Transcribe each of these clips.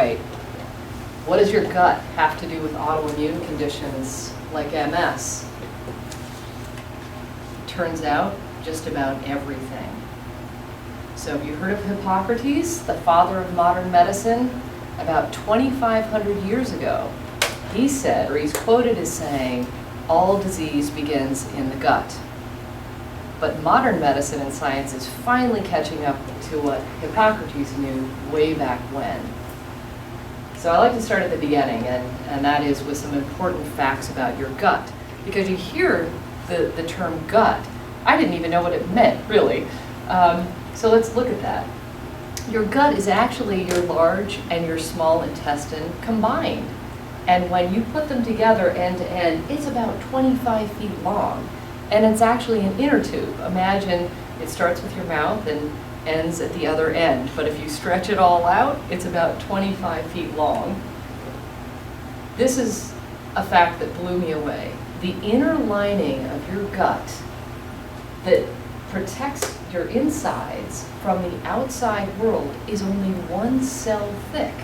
right. What does your gut have to do with autoimmune conditions like MS? Turns out, just about everything. So have you heard of Hippocrates, the father of modern medicine? About 2,500 years ago, he said, or he's quoted as saying, all disease begins in the gut. But modern medicine and science is finally catching up to what Hippocrates knew way back when. So I like to start at the beginning, and that is with some important facts about your gut. Because you hear the term gut, I didn't even know what it meant, really. So let's look at that. Your gut is actually your large and your small intestine combined. And when you put them together end to end, it's about 25 feet long. And it's actually an inner tube. Imagine it starts with your mouth and ends at the other end. But if you stretch it all out, it's about 25 feet long. This is a fact that blew me away. The inner lining of your gut that protects your insides from the outside world is only 1 cell thick.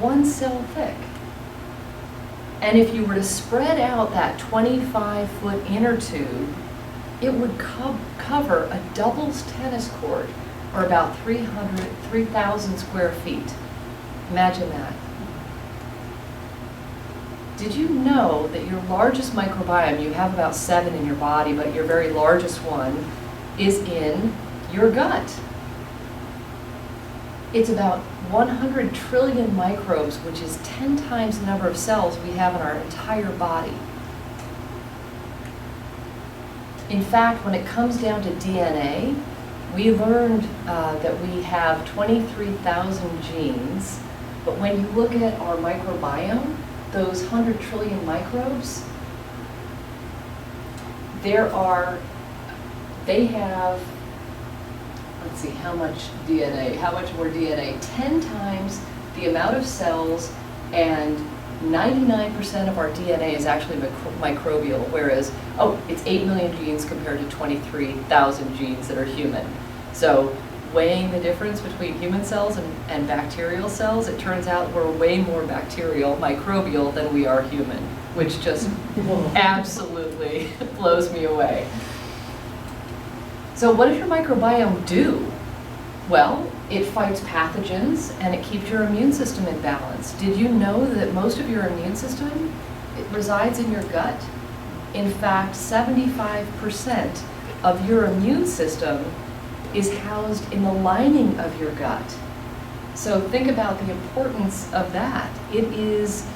1 cell thick. And if you were to spread out that 25-foot inner tube, it would cover a doubles tennis court, or about 3,000 square feet. Imagine that. Did you know that your largest microbiome, you have about 7 in your body, but your very largest one is in your gut? It's about 100 trillion microbes, which is 10 times the number of cells we have in our entire body. In fact, when it comes down to DNA, we learned that we have 23,000 genes, but when you look at our microbiome, those 100 trillion microbes, they have, let's see, how much more DNA? 10 times the amount of cells, and 99% of our DNA is actually microbial, whereas, it's 8 million genes compared to 23,000 genes that are human. So weighing the difference between human cells and bacterial cells, it turns out we're way more bacterial, microbial, than we are human, which just absolutely blows me away. So what does your microbiome do? Well, it fights pathogens and it keeps your immune system in balance. Did you know that most of your immune system, it resides in your gut? In fact, 75% of your immune system is housed in the lining of your gut. So think about the importance of that. It is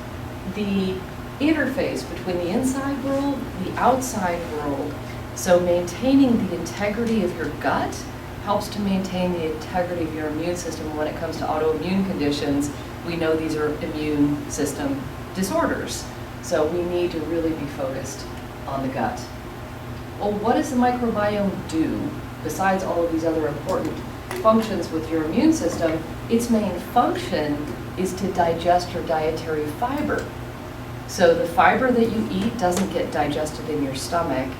the interface between the inside world, the outside world. So maintaining the integrity of your gut helps to maintain the integrity of your immune system. When it comes to autoimmune conditions, we know these are immune system disorders. So we need to really be focused on the gut. Well, what does the microbiome do besides all of these other important functions with your immune system? Its main function is to digest your dietary fiber. So the fiber that you eat doesn't get digested in your stomach.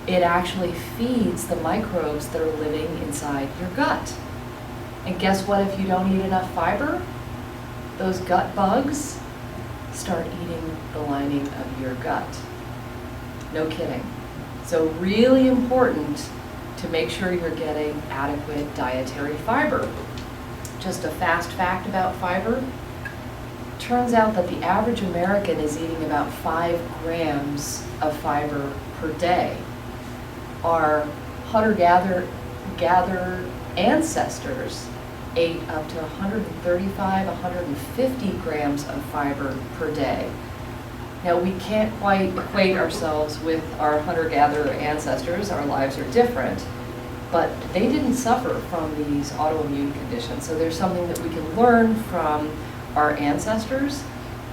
It actually feeds the microbes that are living inside your gut. And guess what, if you don't eat enough fiber? Those gut bugs start eating the lining of your gut. No kidding. So really important to make sure you're getting adequate dietary fiber. Just a fast fact about fiber. Turns out that the average American is eating about 5 grams of fiber per day. Our hunter-gatherer ancestors ate up to 135, 150 grams of fiber per day. Now, we can't quite equate ourselves with our hunter-gatherer ancestors. Our lives are different, but they didn't suffer from these autoimmune conditions. So there's something that we can learn from our ancestors.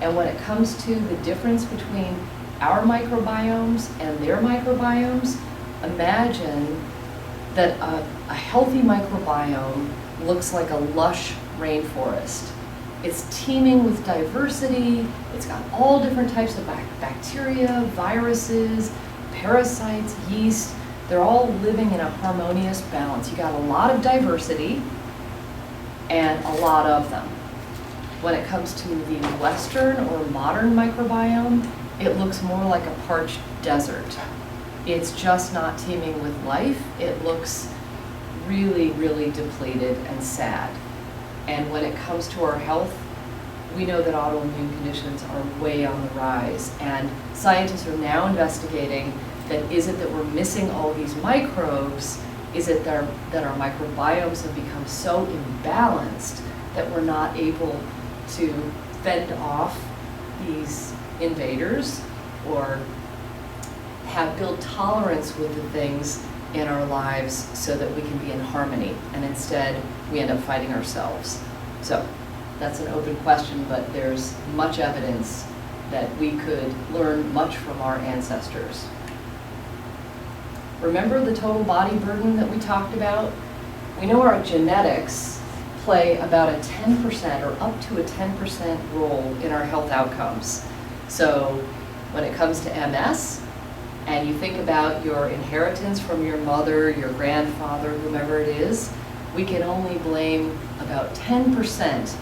And when it comes to the difference between our microbiomes and their microbiomes, imagine that a healthy microbiome looks like a lush rainforest. It's teeming with diversity. It's got all different types of bacteria, viruses, parasites, yeast. They're all living in a harmonious balance. You got a lot of diversity and a lot of them. When it comes to the Western or modern microbiome, it looks more like a parched desert. It's just not teeming with life. It looks really, really depleted and sad. And when it comes to our health, we know that autoimmune conditions are way on the rise. And scientists are now investigating that is it that we're missing all these microbes? Is it that our microbiomes have become so imbalanced that we're not able to fend off these invaders or have built tolerance with the things in our lives so that we can be in harmony, and instead we end up fighting ourselves? So that's an open question, but there's much evidence that we could learn much from our ancestors. Remember the total body burden that we talked about? We know our genetics play about a 10% or up to a 10% role in our health outcomes. So when it comes to MS, and you think about your inheritance from your mother, your grandfather, whomever it is, we can only blame about 10%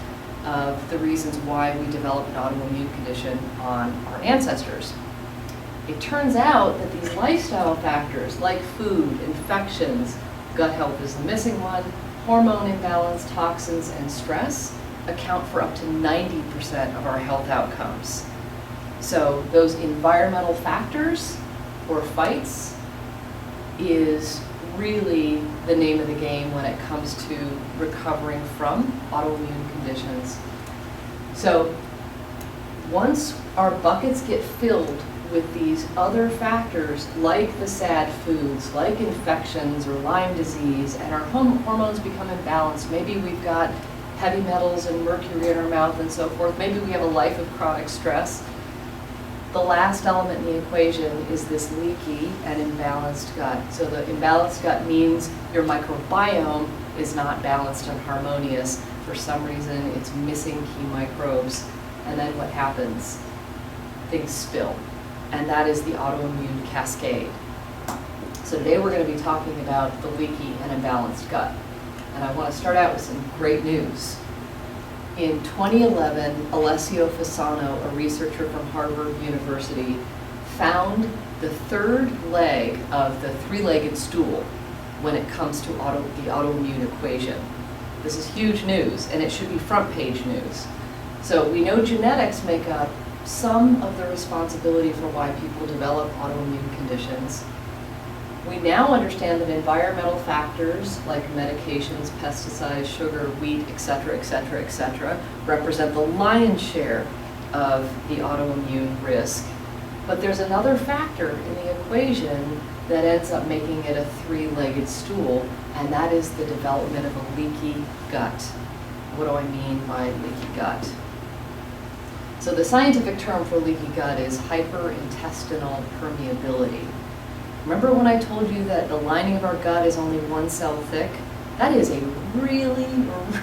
of the reasons why we develop an autoimmune condition on our ancestors. It turns out that these lifestyle factors like food, infections, gut health is the missing one, hormone imbalance, toxins, and stress account for up to 90% of our health outcomes. So those environmental factors or fights is really the name of the game when it comes to recovering from autoimmune conditions. So once our buckets get filled with these other factors like the sad foods, like infections or Lyme disease, and our hormones become imbalanced, maybe we've got heavy metals and mercury in our mouth and so forth, maybe we have a life of chronic stress, the last element in the equation is this leaky and imbalanced gut. So the imbalanced gut means your microbiome is not balanced and harmonious. For some reason, it's missing key microbes. And then what happens? Things spill. And that is the autoimmune cascade. So today we're going to be talking about the leaky and imbalanced gut. And I want to start out with some great news. In 2011, Alessio Fasano, a researcher from Harvard University, found the third leg of the three-legged stool when it comes to the autoimmune equation. This is huge news, and it should be front-page news. So we know genetics make up some of the responsibility for why people develop autoimmune conditions. We now understand that environmental factors like medications, pesticides, sugar, wheat, etc., represent the lion's share of the autoimmune risk. But there's another factor in the equation that ends up making it a three-legged stool, and that is the development of a leaky gut. What do I mean by leaky gut? So the scientific term for leaky gut is hyperintestinal permeability. Remember when I told you that the lining of our gut is only one cell thick? That is a really,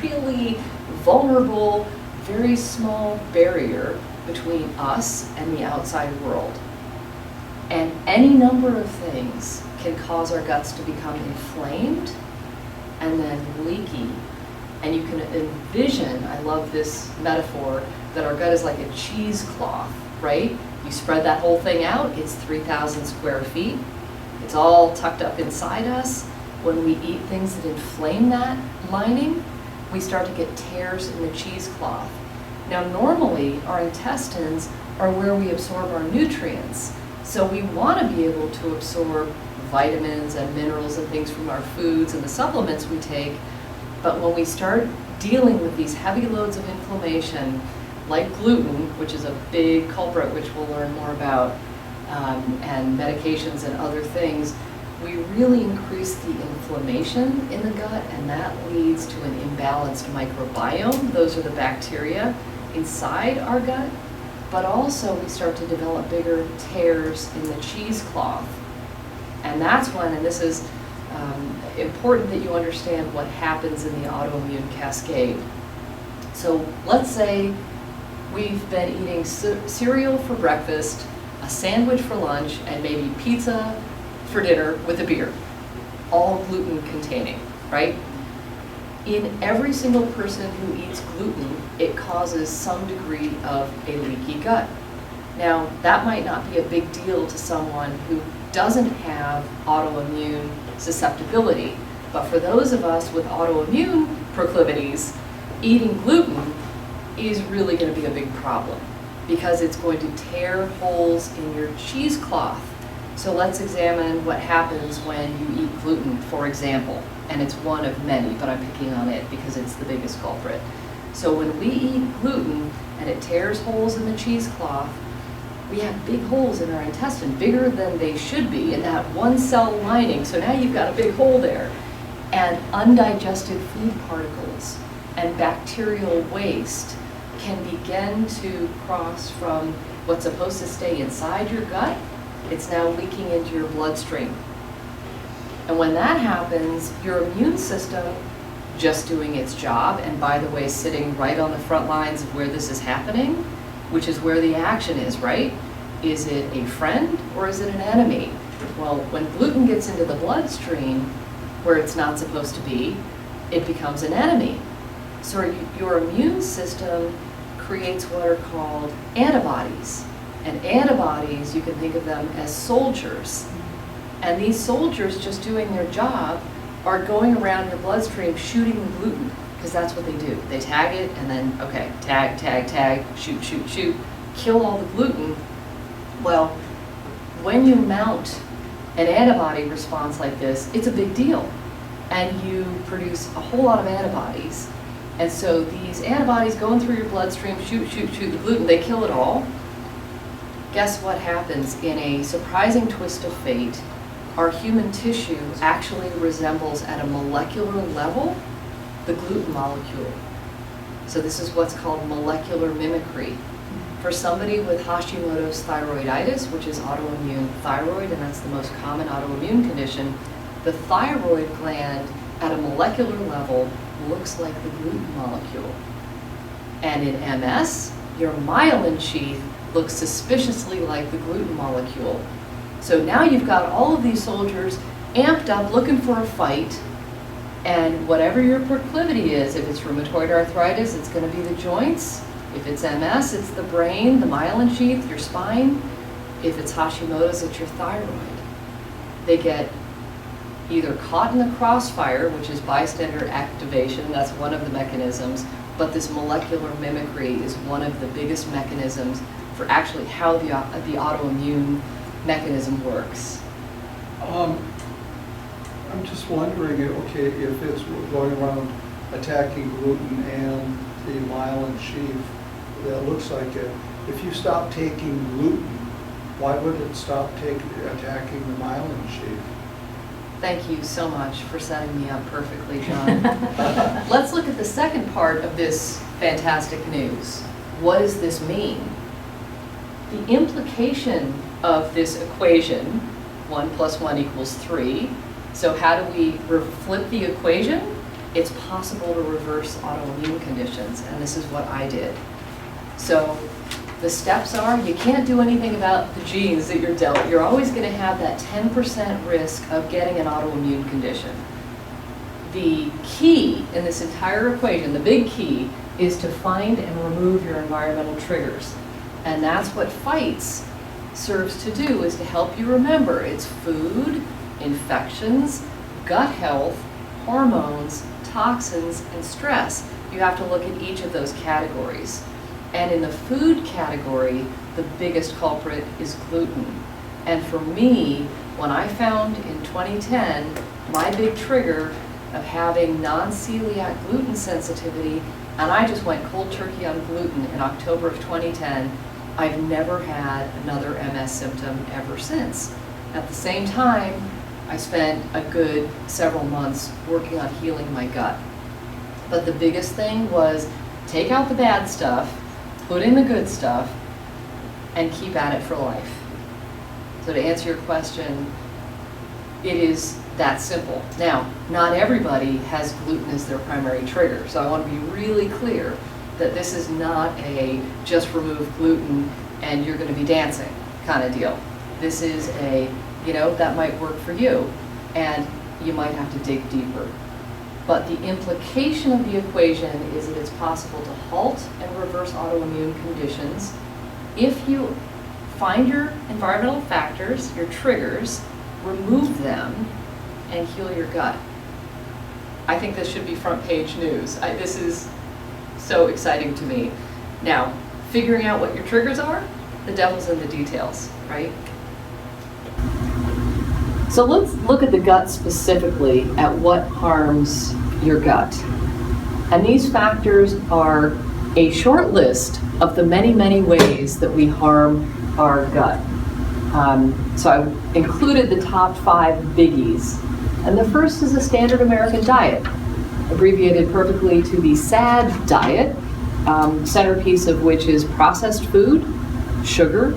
really vulnerable, very small barrier between us and the outside world. And any number of things can cause our guts to become inflamed and then leaky. And you can envision, I love this metaphor, that our gut is like a cheesecloth, right? You spread that whole thing out, it's 3,000 square feet. It's all tucked up inside us. When we eat things that inflame that lining, we start to get tears in the cheesecloth. Now normally our intestines are where we absorb our nutrients. So we want to be able to absorb vitamins and minerals and things from our foods and the supplements we take. But when we start dealing with these heavy loads of inflammation, like gluten, which is a big culprit, which we'll learn more about, and medications and other things, we really increase the inflammation in the gut, and that leads to an imbalanced microbiome. Those are the bacteria inside our gut, but also we start to develop bigger tears in the cheesecloth. And that's when, and this is important that you understand what happens in the autoimmune cascade. So let's say we've been eating cereal for breakfast, a sandwich for lunch, and maybe pizza for dinner with a beer, all gluten containing, right? In every single person who eats gluten, it causes some degree of a leaky gut. Now, that might not be a big deal to someone who doesn't have autoimmune susceptibility, but for those of us with autoimmune proclivities, eating gluten is really going to be a big problem because it's going to tear holes in your cheesecloth. So let's examine what happens when you eat gluten, for example. And it's one of many, but I'm picking on it because it's the biggest culprit. So when we eat gluten and it tears holes in the cheesecloth, we have big holes in our intestine, bigger than they should be in that one cell lining. So now you've got a big hole there. And undigested food particles and bacterial waste can begin to cross from what's supposed to stay inside your gut. It's now leaking into your bloodstream. And when that happens, your immune system, just doing its job, and by the way, sitting right on the front lines of where this is happening, which is where the action is, right? Is it a friend or is it an enemy? Well, when gluten gets into the bloodstream, where it's not supposed to be, it becomes an enemy. So your immune system creates what are called antibodies. And antibodies, you can think of them as soldiers. And these soldiers, just doing their job, are going around your bloodstream shooting the gluten, because that's what they do. They tag it and then, okay, tag, tag, tag, shoot, shoot, shoot, kill all the gluten. Well, when you mount an antibody response like this, it's a big deal. And you produce a whole lot of antibodies. And so these antibodies going through your bloodstream, shoot, shoot, shoot the gluten, they kill it all. Guess what happens? In a surprising twist of fate, our human tissue actually resembles at a molecular level the gluten molecule. So this is what's called molecular mimicry. For somebody with Hashimoto's thyroiditis, which is autoimmune thyroid, and that's the most common autoimmune condition, the thyroid gland at a molecular level looks like the gluten molecule. And in MS, your myelin sheath looks suspiciously like the gluten molecule. So now you've got all of these soldiers amped up looking for a fight, and whatever your proclivity is, if it's rheumatoid arthritis, it's going to be the joints. If it's MS, it's the brain, the myelin sheath, your spine. If it's Hashimoto's, it's your thyroid. They get either caught in the crossfire, which is bystander activation, that's one of the mechanisms, but this molecular mimicry is one of the biggest mechanisms for actually how the autoimmune mechanism works. I'm just wondering, okay, if it's going around attacking gluten and the myelin sheath, that looks like it. If you stop taking gluten, why would it stop attacking the myelin sheath? Thank you so much for setting me up perfectly, John. Let's look at the second part of this fantastic news. What does this mean? The implication of this equation, 1 + 1 = 3, so how do we flip the equation? It's possible to reverse autoimmune conditions, and this is what I did. So the steps are, you can't do anything about the genes that you're dealt. You're always going to have that 10% risk of getting an autoimmune condition. The key in this entire equation, the big key, is to find and remove your environmental triggers. And that's what FIGHTS serves to do, is to help you remember. It's food, infections, gut health, hormones, toxins, and stress. You have to look at each of those categories. And in the food category, the biggest culprit is gluten. And for me, when I found in 2010 my big trigger of having non-celiac gluten sensitivity, and I just went cold turkey on gluten in October of 2010, I've never had another MS symptom ever since. At the same time, I spent a good several months working on healing my gut. But the biggest thing was take out the bad stuff, put in the good stuff, and keep at it for life. So to answer your question, it is that simple. Now, not everybody has gluten as their primary trigger, so I want to be really clear that this is not a just remove gluten and you're going to be dancing kind of deal. This is a, that might work for you, and you might have to dig deeper. But the implication of the equation is that it's possible to halt and reverse autoimmune conditions if you find your environmental factors, your triggers, remove them, and heal your gut. I think this should be front page news. This is so exciting to me. Now, figuring out what your triggers are, the devil's in the details, right? So let's look at the gut specifically, at what harms your gut. And these factors are a short list of the many, many ways that we harm our gut. So I included the top 5 biggies. And the first is a standard American diet, abbreviated perfectly to the SAD diet, centerpiece of which is processed food, sugar,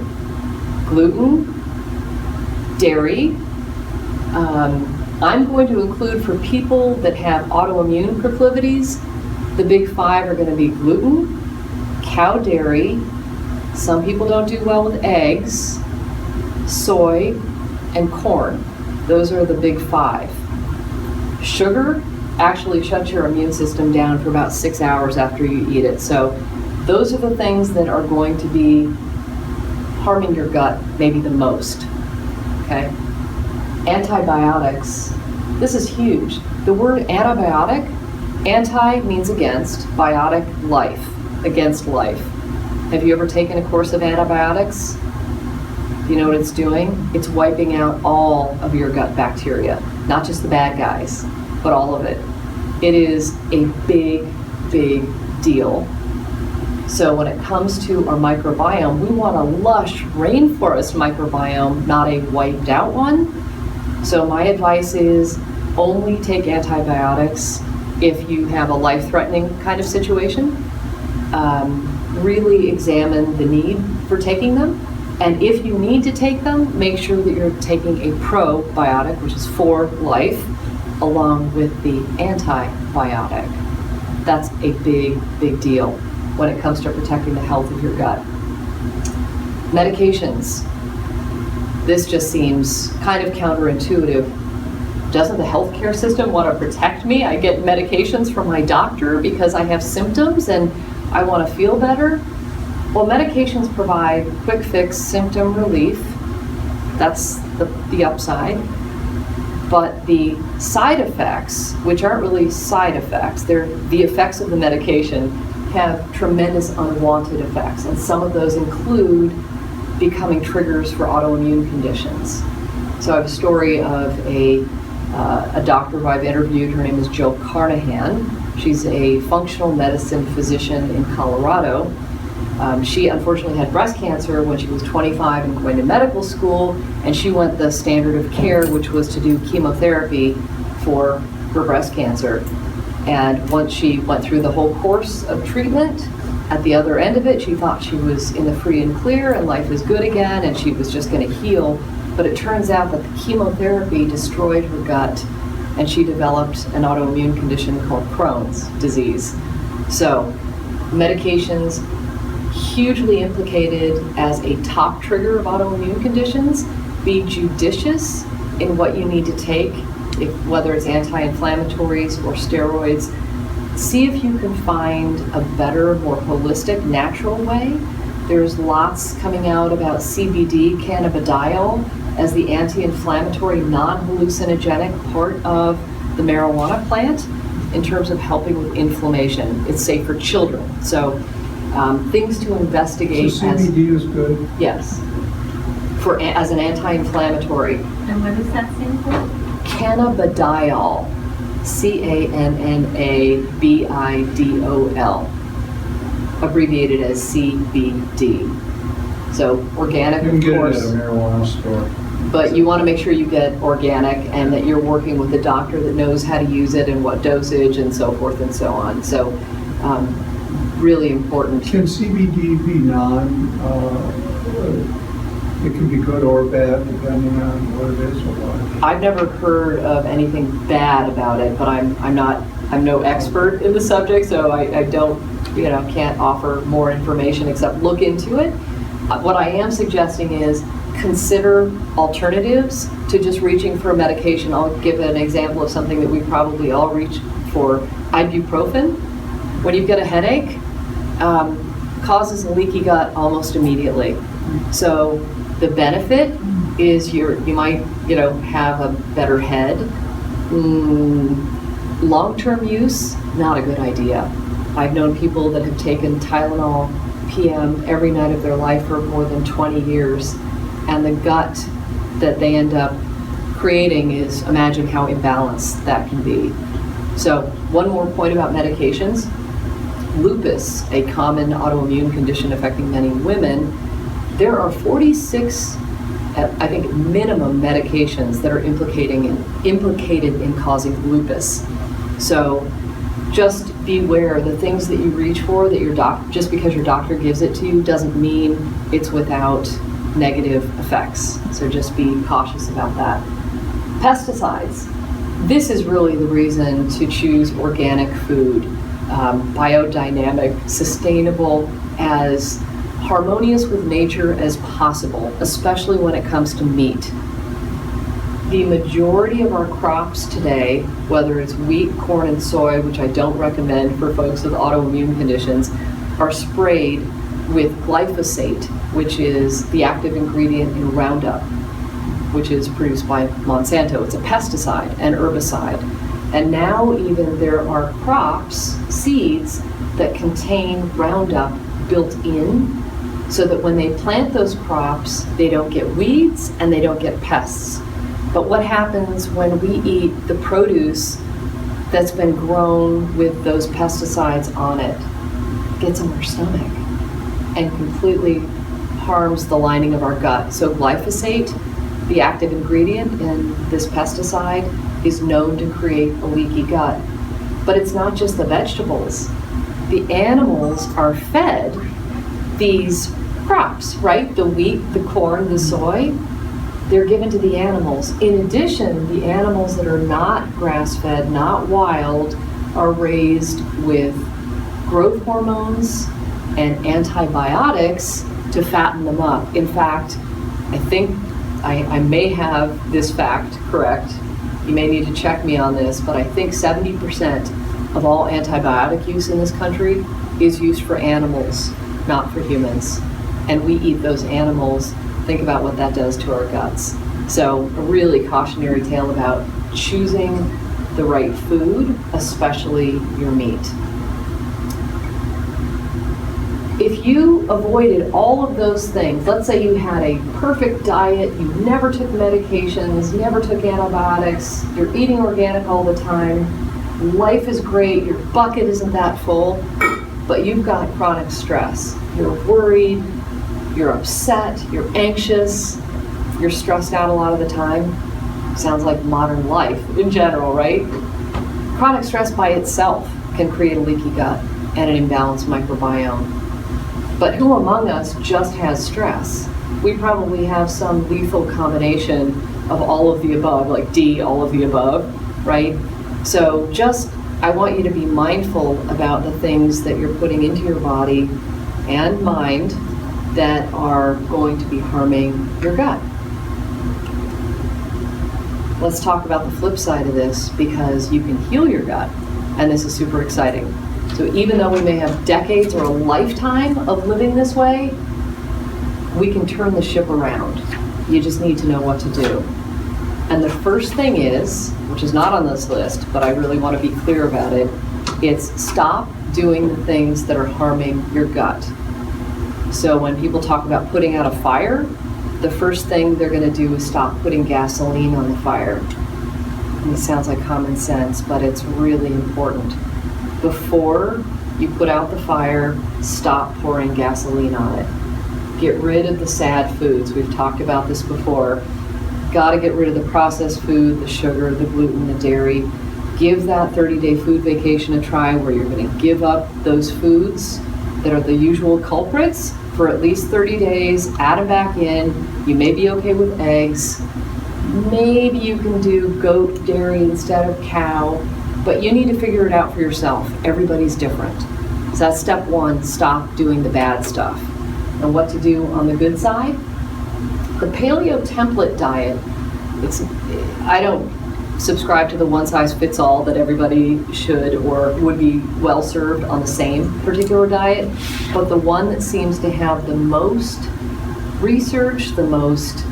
gluten, dairy. I'm going to include for people that have autoimmune proclivities, the big 5 are going to be gluten, cow dairy, some people don't do well with eggs, soy, and corn. Those are the big 5. Sugar actually shuts your immune system down for about 6 hours after you eat it. So those are the things that are going to be harming your gut maybe the most, okay? Antibiotics, this is huge. The word antibiotic, anti means against, biotic, life, against life. Have you ever taken a course of antibiotics? You know what it's doing? It's wiping out all of your gut bacteria, not just the bad guys, but all of it. It is a big, big deal. So when it comes to our microbiome, we want a lush rainforest microbiome, not a wiped out one. So my advice is only take antibiotics if you have a life-threatening kind of situation. Really examine the need for taking them. And if you need to take them, make sure that you're taking a probiotic, which is for life, along with the antibiotic. That's a big, big deal when it comes to protecting the health of your gut. Medications. This just seems kind of counterintuitive. Doesn't the healthcare system want to protect me? I get medications from my doctor because I have symptoms and I want to feel better. Well, medications provide quick fix symptom relief. That's the upside. But the side effects, which aren't really side effects, they're the effects of the medication, have tremendous unwanted effects. And some of those include becoming triggers for autoimmune conditions. So I have a story of a doctor who I've interviewed. Her name is Jill Carnahan. She's a functional medicine physician in Colorado. She unfortunately had breast cancer when she was 25 and going to medical school, and she went the standard of care, which was to do chemotherapy for her breast cancer. And once she went through the whole course of treatment, at the other end of it, she thought she was in the free and clear and life was good again and she was just going to heal. But it turns out that the chemotherapy destroyed her gut and she developed an autoimmune condition called Crohn's disease. So medications hugely implicated as a top trigger of autoimmune conditions. Be judicious in what you need to take, whether it's anti-inflammatories or steroids. See if you can find a better, more holistic, natural way. There's lots coming out about CBD, cannabidiol, as the anti-inflammatory, non-hallucinogenic part of the marijuana plant in terms of helping with inflammation. It's safe for children. So things to investigate. So CBD is good? Yes, as an anti-inflammatory. And what does that stand for? Cannabidiol. Cannabidol, abbreviated as CBD. So organic, you can of get course. it at a marijuana store. But you want to make sure you get organic and that you're working with a doctor that knows how to use it and what dosage and so forth and so on. So really important. Can CBD be it can be good or bad depending on what it is or what? I've never heard of anything bad about it, but I'm no expert in the subject, so I don't, can't offer more information except look into it. What I am suggesting is consider alternatives to just reaching for a medication. I'll give an example of something that we probably all for ibuprofen when you get a headache, causes a leaky gut almost immediately. So the benefit is you might, have a better head. Long-term use, not a good idea. I've known people that have taken Tylenol PM every night of their life for more than 20 years, and the gut that they end up creating is, imagine how imbalanced that can be. So one more point about medications. Lupus, a common autoimmune condition affecting many women, there are 46, I think, minimum medications that are implicated in causing lupus. So just beware, the things that you reach for, that just because your doctor gives it to you doesn't mean it's without negative effects. So just be cautious about that. Pesticides. This is really the reason to choose organic food, biodynamic, sustainable, as harmonious with nature as possible, especially when it comes to meat. The majority of our crops today, whether it's wheat, corn, and soy, which I don't recommend for folks with autoimmune conditions, are sprayed with glyphosate, which is the active ingredient in Roundup, which is produced by Monsanto. It's a pesticide and herbicide. And now even there are crops, seeds, that contain Roundup built in, so that when they plant those crops, they don't get weeds and they don't get pests. But what happens when we eat the produce that's been grown with those pesticides on it? It gets in our stomach and completely harms the lining of our gut. So glyphosate, the active ingredient in this pesticide, is known to create a leaky gut. But it's not just the vegetables. The animals are fed these crops, right? The wheat, the corn, the soy, they're given to the animals. In addition, the animals that are not grass-fed, not wild, are raised with growth hormones and antibiotics to fatten them up. In fact, I think I may have this fact correct. You may need to check me on this, but I think 70% of all antibiotic use in this country is used for animals, not for humans. And we eat those animals. Think about what that does to our guts. So a really cautionary tale about choosing the right food, especially your meat. If you avoided all of those things, let's say you had a perfect diet, you never took medications, never took antibiotics, you're eating organic all the time, life is great, your bucket isn't that full, but you've got chronic stress. You're worried, you're upset, you're anxious, you're stressed out a lot of the time. Sounds like modern life in general, right? Chronic stress by itself can create a leaky gut and an imbalanced microbiome. But who among us just has stress? We probably have some lethal combination of all of the above, like D, all of the above, right? So I want you to be mindful about the things that you're putting into your body and mind that are going to be harming your gut. Let's talk about the flip side of this, because you can heal your gut, and this is super exciting. So even though we may have decades or a lifetime of living this way, we can turn the ship around. You just need to know what to do. And the first thing is, which is not on this list, but I really want to be clear about it, it's stop doing the things that are harming your gut. So when people talk about putting out a fire, the first thing they're going to do is stop putting gasoline on the fire. And it sounds like common sense, but it's really important. Before you put out the fire, stop pouring gasoline on it. Get rid of the sad foods. We've talked about this before. Got to get rid of the processed food, the sugar, the gluten, the dairy. Give that 30-day food vacation a try, where you're going to give up those foods that are the usual culprits for at least 30 days, add them back in. You may be okay with eggs. Maybe you can do goat dairy instead of cow, but you need to figure it out for yourself. Everybody's different. So that's step one, stop doing the bad stuff. And what to do on the good side? The paleo template diet, subscribe to the one-size-fits-all that everybody should or would be well served on the same particular diet, but the one that seems to have the most research, the most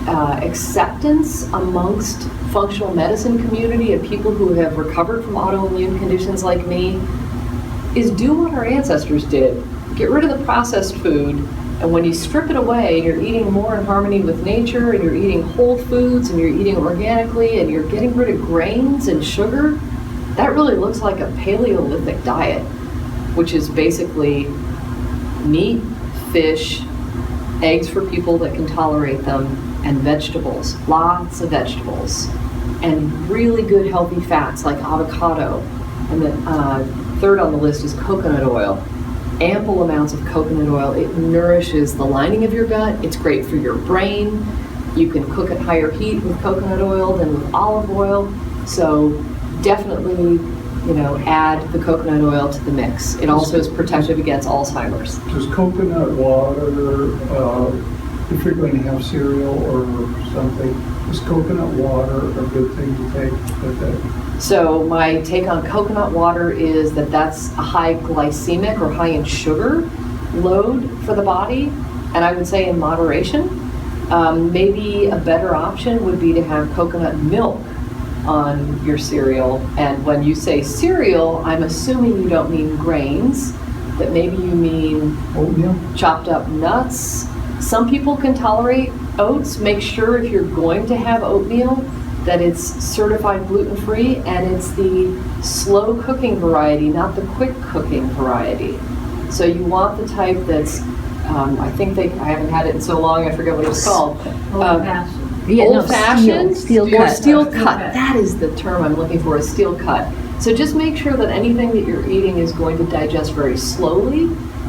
acceptance amongst functional medicine community and people who have recovered from autoimmune conditions like me is do what our ancestors did. Get rid of the processed food, and when you strip it away, you're eating more in harmony with nature, and you're eating whole foods, and you're eating organically, and you're getting rid of grains and sugar. That really looks like a Paleolithic diet, which is basically meat, fish, eggs for people that can tolerate them, and vegetables, lots of vegetables, and really good healthy fats like avocado. And the third on the list is coconut oil. Ample amounts of coconut oil. It nourishes the lining of your gut. It's great for your brain. You can cook at higher heat with coconut oil than with olive oil. So definitely, add the coconut oil to the mix. It also is protective against Alzheimer's. Does coconut water, if you're going to have cereal or something, is coconut water a good thing to take with it? So my take on coconut water is that that's a high glycemic or high in sugar load for the body, and I would say in moderation. Maybe a better option would be to have coconut milk on your cereal. And when you say cereal, I'm assuming you don't mean grains, but maybe you mean oatmeal, chopped up nuts. Some people can tolerate oats. Make sure if you're going to have oatmeal that it's certified gluten-free and it's the slow cooking variety, not the quick cooking variety. So you want the type that's, I haven't had it in so long, I forget what it's called. Old-fashioned. Old-fashioned steel or cut. steel cut. That is the term I'm looking for, is steel cut. So just make sure that anything that you're eating is going to digest very slowly,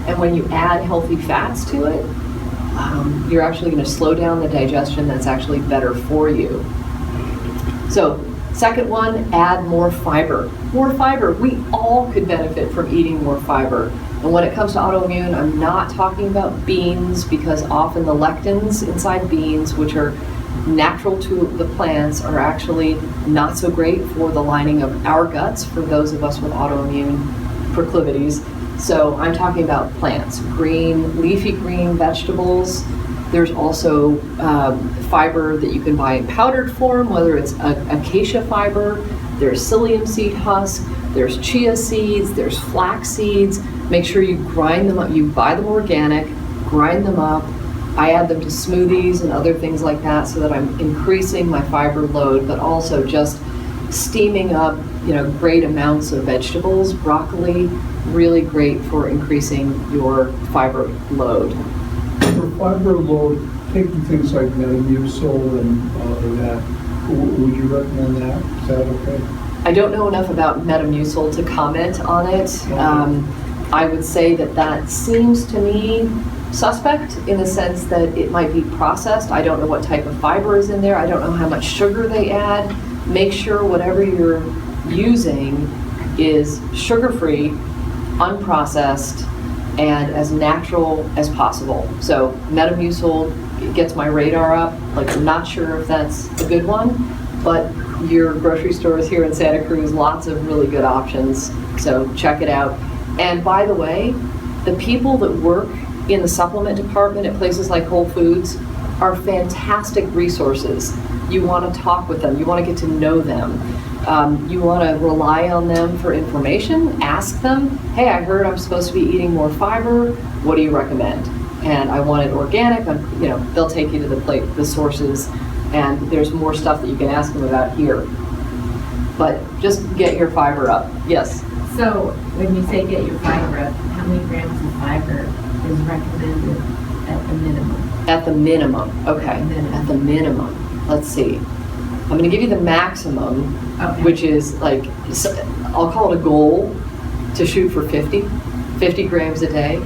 and when you add healthy fats to it, you're actually going to slow down the digestion. That's actually better for you. So, second one, add more fiber. More fiber. We all could benefit from eating more fiber. And when it comes to autoimmune, I'm not talking about beans, because often the lectins inside beans, which are natural to the plants, are actually not so great for the lining of our guts for those of us with autoimmune proclivities. So I'm talking about plants, green, leafy green vegetables. There's also fiber that you can buy in powdered form, whether it's acacia fiber, there's psyllium seed husk, there's chia seeds, there's flax seeds. Make sure you grind them up. You buy them organic, grind them up. I add them to smoothies and other things like that so that I'm increasing my fiber load, but also just steaming up, great amounts of vegetables. Broccoli, really great for increasing your fiber load. For fiber load, taking things like Metamucil and that, would you recommend that? Is that okay? I don't know enough about Metamucil to comment on it. I would say that seems to me suspect in the sense that it might be processed. I don't know what type of fiber is in there. I don't know how much sugar they add. Make sure whatever you're using is sugar-free, unprocessed, and as natural as possible. So Metamucil gets my radar up. I'm not sure if that's a good one, but your grocery stores here in Santa Cruz, lots of really good options. So check it out. And by the way, the people that work in the supplement department at places like Whole Foods are fantastic resources. You want to talk with them. You want to get to know them. You want to rely on them for information. Ask them, hey, I heard I'm supposed to be eating more fiber. What do you recommend? And I want it organic. They'll take you to the sources, and there's more stuff that you can ask them about here. But just get your fiber up. Yes? So when you say get your fiber up, how many grams of fiber is recommended at the minimum? At the minimum. Okay. At the minimum. Let's see. I'm going to give you the maximum, which is I'll call it a goal to shoot for 50 grams a day.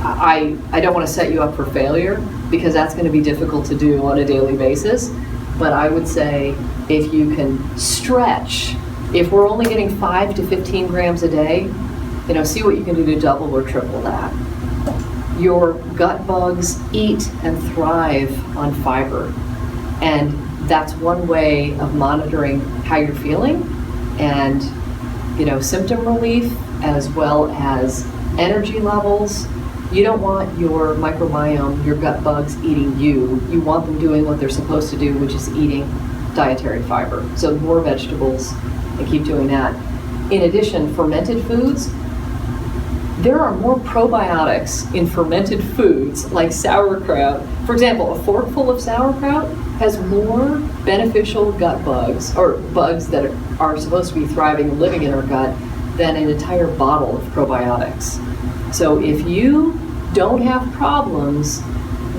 I don't want to set you up for failure, because that's going to be difficult to do on a daily basis. But I would say if you can stretch, if we're only getting 5 to 15 grams a day, see what you can do to double or triple that. Your gut bugs eat and thrive on fiber. And that's one way of monitoring how you're feeling and, symptom relief as well as energy levels. You don't want your microbiome, your gut bugs eating you. You want them doing what they're supposed to do, which is eating dietary fiber. So more vegetables, and keep doing that. In addition, fermented foods, there are more probiotics in fermented foods like sauerkraut. For example, a forkful of sauerkraut has more beneficial gut bugs, or bugs that are supposed to be thriving and living in our gut, than an entire bottle of probiotics. So if you don't have problems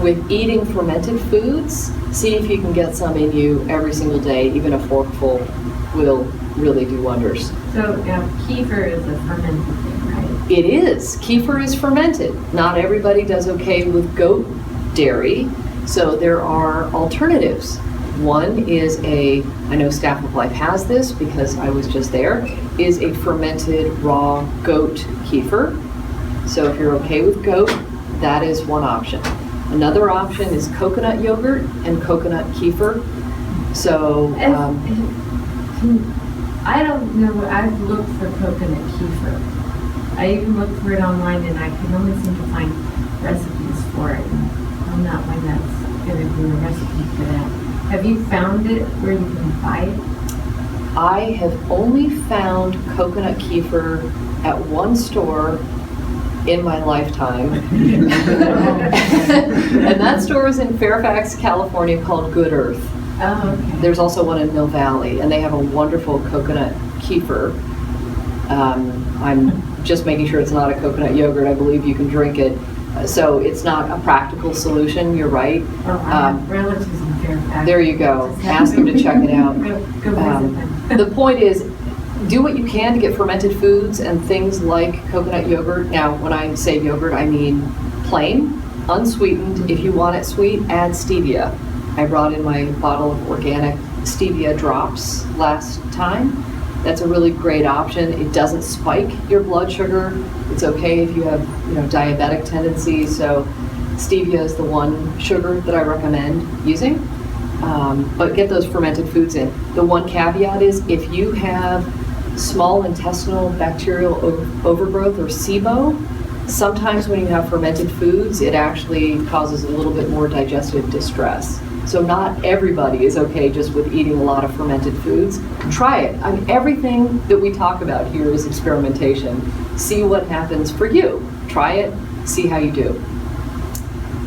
with eating fermented foods, see if you can get some in you every single day. Even a forkful will really do wonders. So kefir is a fermented thing, right? It is. Kefir is fermented. Not everybody does okay with goat dairy, so there are alternatives. One is I know Staff of Life has this because I was just there, is a fermented raw goat kefir. So if you're okay with goat, that is one option. Another option is coconut yogurt and coconut kefir. So I don't know, I've looked for coconut kefir. I even looked for it online and I can only seem to find recipes for it. I'm not one that's going to do a recipe for that. Have you found it where you can buy it? I have only found coconut kefir at one store in my lifetime. And that store is in Fairfax, California, called Good Earth. Oh, okay. There's also one in Mill Valley, and they have a wonderful coconut kefir. I'm just making sure it's not a coconut yogurt. I believe you can drink it. So it's not a practical solution, you're right. Oh, I have relatives in Fairfax. There you go. Ask them to check it out. Go visit them. The point is, do what you can to get fermented foods and things like coconut yogurt. Now, when I say yogurt, I mean plain, unsweetened. If you want it sweet, add stevia. I brought in my bottle of organic stevia drops last time. That's a really great option. It doesn't spike your blood sugar. It's okay if you have, diabetic tendencies. So stevia is the one sugar that I recommend using. But get those fermented foods in. The one caveat is if you have small intestinal bacterial overgrowth, or SIBO, sometimes when you have fermented foods, it actually causes a little bit more digestive distress. So not everybody is okay just with eating a lot of fermented foods. Try it. I mean, everything that we talk about here is experimentation. See what happens for you. Try it, see how you do.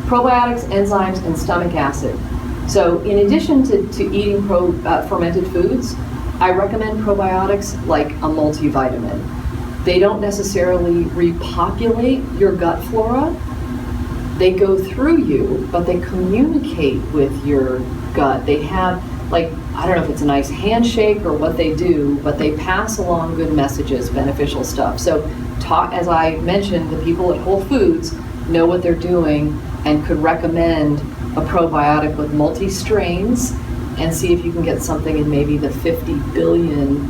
Probiotics, enzymes, and stomach acid. So in addition to eating fermented foods, I recommend probiotics like a multivitamin. They don't necessarily repopulate your gut flora. They go through you, but they communicate with your gut. They have, I don't know if it's a nice handshake or what they do, but they pass along good messages, beneficial stuff. So as I mentioned, the people at Whole Foods know what they're doing and could recommend a probiotic with multi-strains, and see if you can get something in maybe the 50 billion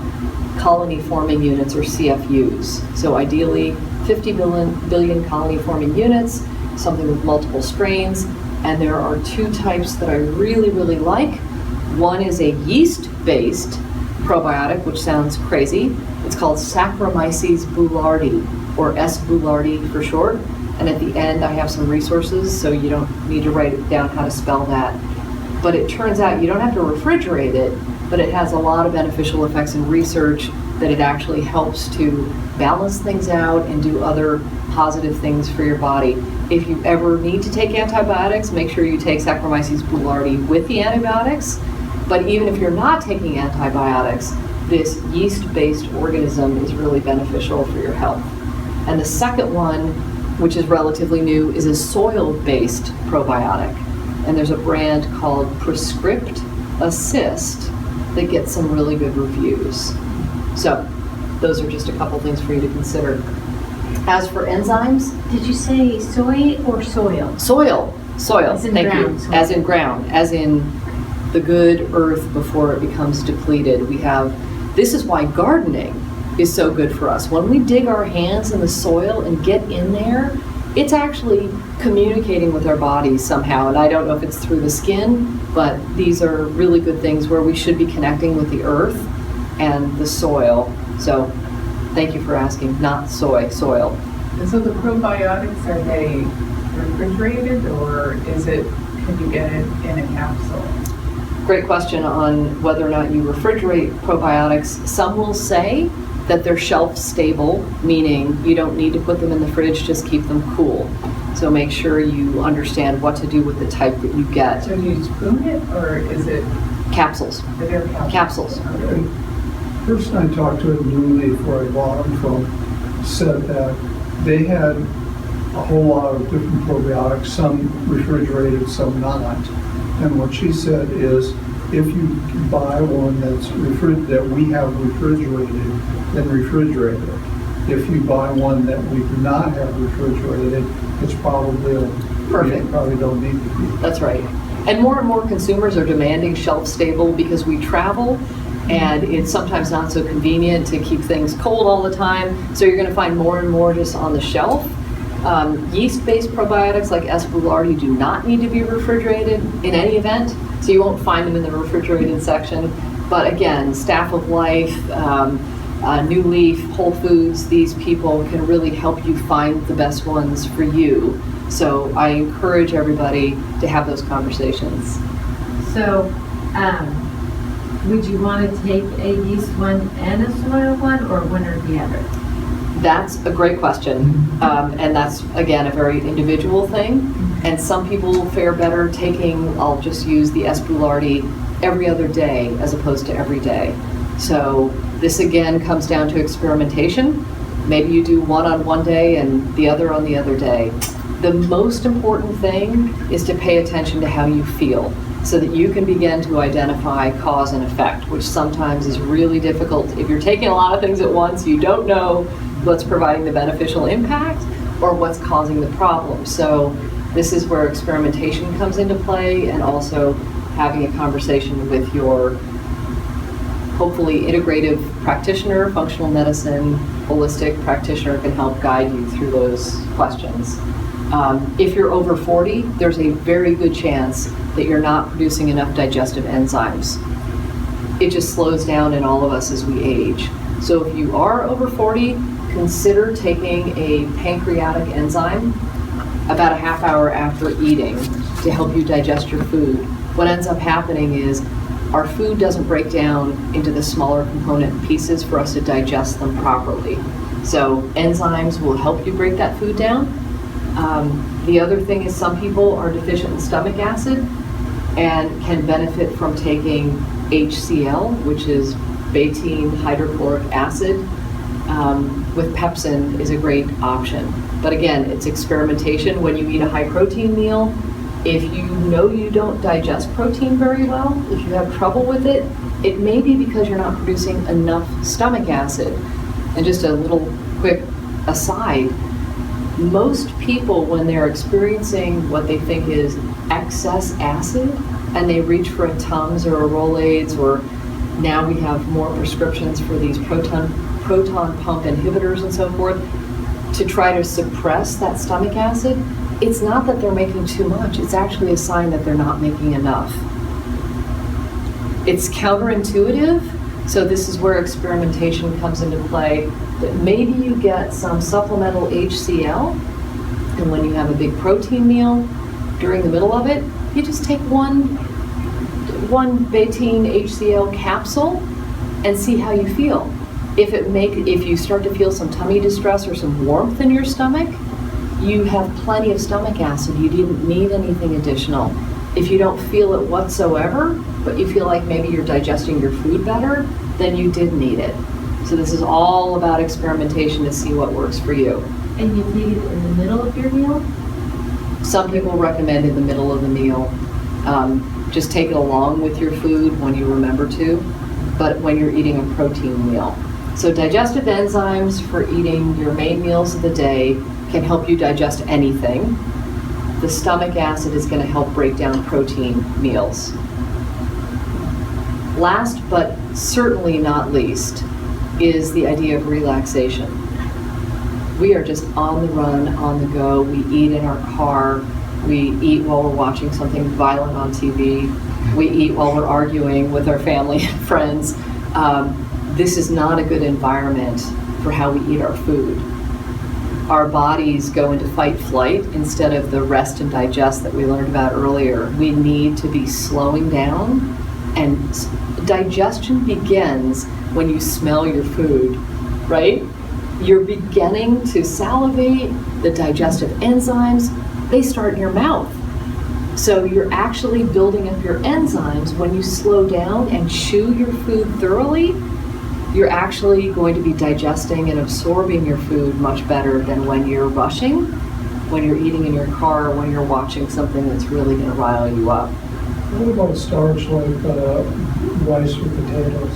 colony-forming units, or CFUs. So ideally, 50 billion colony-forming units, something with multiple strains. And there are two types that I really, really like. One is a yeast-based probiotic, which sounds crazy. It's called Saccharomyces boulardii, or S. boulardii for short. And at the end, I have some resources, so you don't need to write it down how to spell that. But it turns out you don't have to refrigerate it, but it has a lot of beneficial effects in research that it actually helps to balance things out and do other positive things for your body. If you ever need to take antibiotics, make sure you take Saccharomyces boulardii with the antibiotics. But even if you're not taking antibiotics, this yeast-based organism is really beneficial for your health. And the second one, which is relatively new, is a soil-based probiotic. And there's a brand called Prescript Assist that gets some really good reviews. So those are just a couple things for you to consider. As for enzymes, Did you say soy or soil? soil, As in thank ground you. soil. As in ground, as in the good earth before it becomes depleted. This is why gardening is so good for us. When we dig our hands in the soil and get in there it's actually communicating with our bodies somehow, and I don't know if it's through the skin, but these are really good things where we should be connecting with the earth and the soil. So thank you for asking, not soil. And so the probiotics, are they refrigerated, or can you get it in a capsule? Great question on whether or not you refrigerate probiotics. Some will say that they're shelf stable, meaning you don't need to put them in the fridge, just keep them cool. So make sure you understand what to do with the type that you get. So do you spoon it, or is it? Capsules. Are there capsules? Capsules. Okay. The person I talked to at New Leaf, where I bought them from, said that they had a whole lot of different probiotics, some refrigerated, some not. And what she said is, if you buy one that we have refrigerated, then refrigerate it. If you buy one that we do not have refrigerated, it's probably Perfect. You probably don't need to be. That's right. And more consumers are demanding shelf stable because we travel and it's sometimes not so convenient to keep things cold all the time. So you're going to find more and more just on the shelf. Yeast-based probiotics like S. boulardii do not need to be refrigerated in any event, so you won't find them in the refrigerated section. But again, Staff of Life, New Leaf, Whole Foods, these people can really help you find the best ones for you. So I encourage everybody to have those conversations. So, would you want to take a yeast one and a soil one, or one or the other? That's a great question, and that's, again, a very individual thing. And some people fare better taking, I'll just use the S. boulardii every other day as opposed to every day. So this, again, comes down to experimentation. Maybe you do one on one day and the other on the other day. The most important thing is to pay attention to how you feel so that you can begin to identify cause and effect, which sometimes is really difficult. If you're taking a lot of things at once, you don't know what's providing the beneficial impact or what's causing the problem. So this is where experimentation comes into play, and also having a conversation with your hopefully integrative practitioner, functional medicine, holistic practitioner can help guide you through those questions. If you're over 40, there's a very good chance that you're not producing enough digestive enzymes. It just slows down in all of us as we age. So if you are over 40, consider taking a pancreatic enzyme about a half hour after eating to help you digest your food. What ends up happening is our food doesn't break down into the smaller component pieces for us to digest them properly. So enzymes will help you break that food down. The other thing is some people are deficient in stomach acid and can benefit from taking HCl, which is betaine hydrochloric acid, with pepsin is a great option. But again, it's experimentation. When you eat a high protein meal, if you know you don't digest protein very well, if you have trouble with it, it may be because you're not producing enough stomach acid. And just a little quick aside, most people, when they're experiencing what they think is excess acid and they reach for a Tums or a Rolaids, or now we have more prescriptions for these proton pump inhibitors and so forth to try to suppress that stomach acid, it's not that they're making too much, it's actually a sign that they're not making enough. It's counterintuitive, so this is where experimentation comes into play, that maybe you get some supplemental HCl, and when you have a big protein meal, during the middle of it, you just take one betaine HCl capsule and see how you feel. If you start to feel some tummy distress or some warmth in your stomach, you have plenty of stomach acid. You didn't need anything additional. If you don't feel it whatsoever, but you feel like maybe you're digesting your food better, then you did need it. So this is all about experimentation to see what works for you. And you take it in the middle of your meal? Some people recommend in the middle of the meal. Just take it along with your food when you remember to, but when you're eating a protein meal. So digestive enzymes for eating your main meals of the day can help you digest anything. The stomach acid is going to help break down protein meals. Last but certainly not least is the idea of relaxation. We are just on the run, on the go. We eat in our car. We eat while we're watching something violent on TV. We eat while we're arguing with our family and friends. This is not a good environment for how we eat our food. Our bodies go into fight-flight instead of the rest and digest that we learned about earlier. We need to be slowing down, and digestion begins when you smell your food, right? You're beginning to salivate, the digestive enzymes, they start in your mouth. So you're actually building up your enzymes. When you slow down and chew your food thoroughly, you're actually going to be digesting and absorbing your food much better than when you're rushing, when you're eating in your car, or when you're watching something that's really going to rile you up. What about starch like rice or potatoes?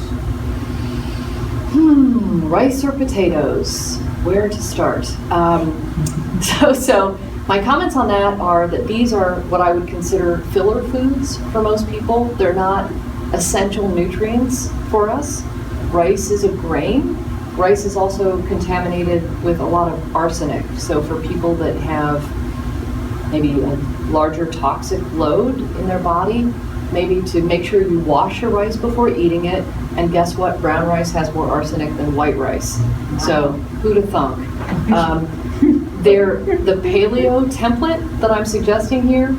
Rice or potatoes? Where to start? So my comments on that are that these are what I would consider filler foods for most people. They're not essential nutrients for us. Rice is a grain. Rice is also contaminated with a lot of arsenic. So for people that have maybe a larger toxic load in their body, maybe to make sure you wash your rice before eating it. And guess what? Brown rice has more arsenic than white rice. So who'd have thunk? The paleo template that I'm suggesting here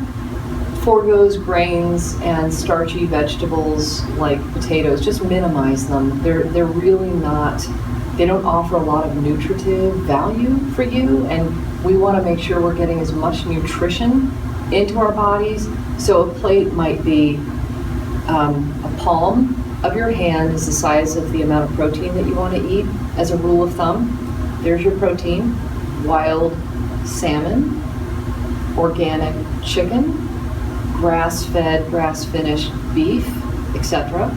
forgoes grains and starchy vegetables like potatoes. Just minimize them. They're really not, they don't offer a lot of nutritive value for you, and we want to make sure we're getting as much nutrition into our bodies. So a plate might be a palm of your hand is the size of the amount of protein that you want to eat. As a rule of thumb, there's your protein: wild salmon, organic chicken, grass-fed, grass-finished beef, etc.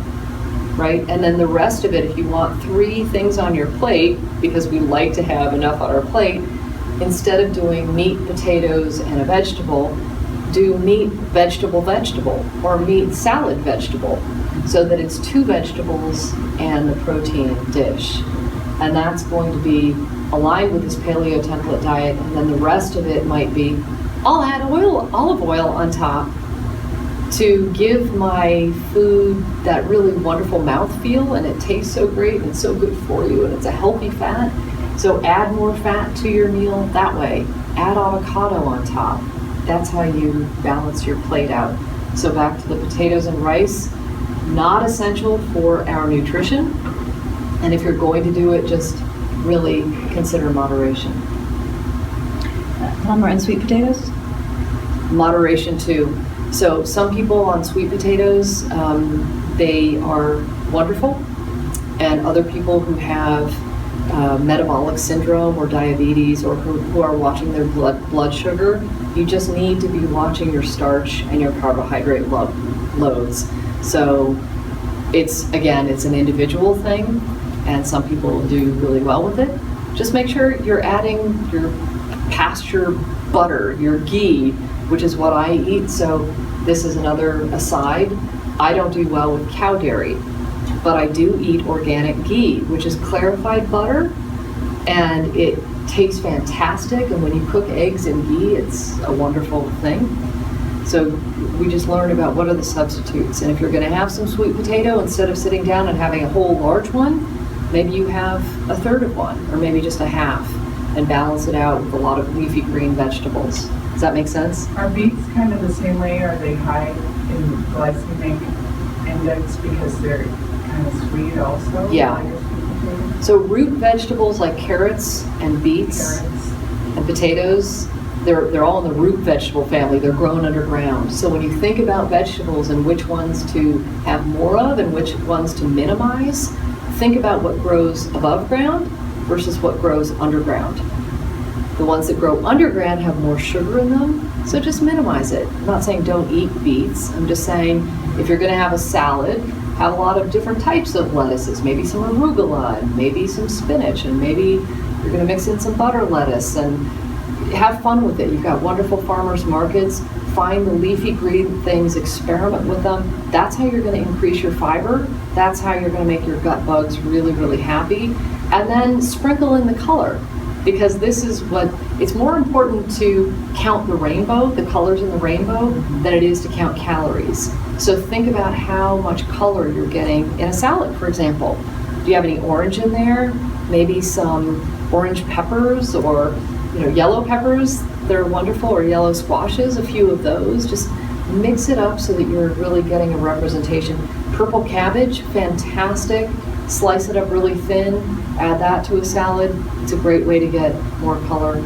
Right? And then the rest of it, if you want 3 things on your plate, because we like to have enough on our plate, instead of doing meat, potatoes, and a vegetable, do meat, vegetable, vegetable, or meat, salad, vegetable, so that it's 2 vegetables and the protein dish. And that's going to be aligned with this paleo template diet, and then the rest of it might be, I'll add olive oil on top to give my food that really wonderful mouthfeel, and it tastes so great and it's so good for you, and it's a healthy fat. So add more fat to your meal that way. Add avocado on top. That's how you balance your plate out. So back to the potatoes and rice, not essential for our nutrition. And if you're going to do it, just really consider moderation. Palmer and sweet potatoes? Moderation too. So some people on sweet potatoes, they are wonderful. And other people who have metabolic syndrome or diabetes, or who are watching their blood sugar, you just need to be watching your starch and your carbohydrate loads. So it's an individual thing, and some people do really well with it. Just make sure you're adding your pasture butter, your ghee, which is what I eat. So this is another aside. I don't do well with cow dairy, but I do eat organic ghee, which is clarified butter, and it tastes fantastic. And when you cook eggs in ghee, it's a wonderful thing. So we just learned about what are the substitutes. And if you're going to have some sweet potato, instead of sitting down and having a whole large one, maybe you have a third of one, or maybe just a half, and balance it out with a lot of leafy green vegetables. Does that make sense? Are beets kind of the same way? Are they high in glycemic index because they're kind of sweet also? Yeah. So root vegetables like carrots and beets and potatoes, they're all in the root vegetable family. They're grown underground. So when you think about vegetables and which ones to have more of and which ones to minimize, think about what grows above ground versus what grows underground. The ones that grow underground have more sugar in them, so just minimize it. I'm not saying don't eat beets. I'm just saying if you're going to have a salad, have a lot of different types of lettuces, maybe some arugula, and maybe some spinach, and maybe you're going to mix in some butter lettuce, and have fun with it. You've got wonderful farmers markets. Find the leafy green things, experiment with them. That's how you're going to increase your fiber. That's how you're going to make your gut bugs really, really happy. And then sprinkle in the color. because this is what, it's more important to count the rainbow, the colors in the rainbow, than it is to count calories. So think about how much color you're getting in a salad, for example. Do you have any orange in there? Maybe some orange peppers, or yellow peppers, they're wonderful, or yellow squashes, a few of those. Just mix it up so that you're really getting a representation. Purple cabbage, fantastic. Slice it up really thin, add that to a salad. It's a great way to get more color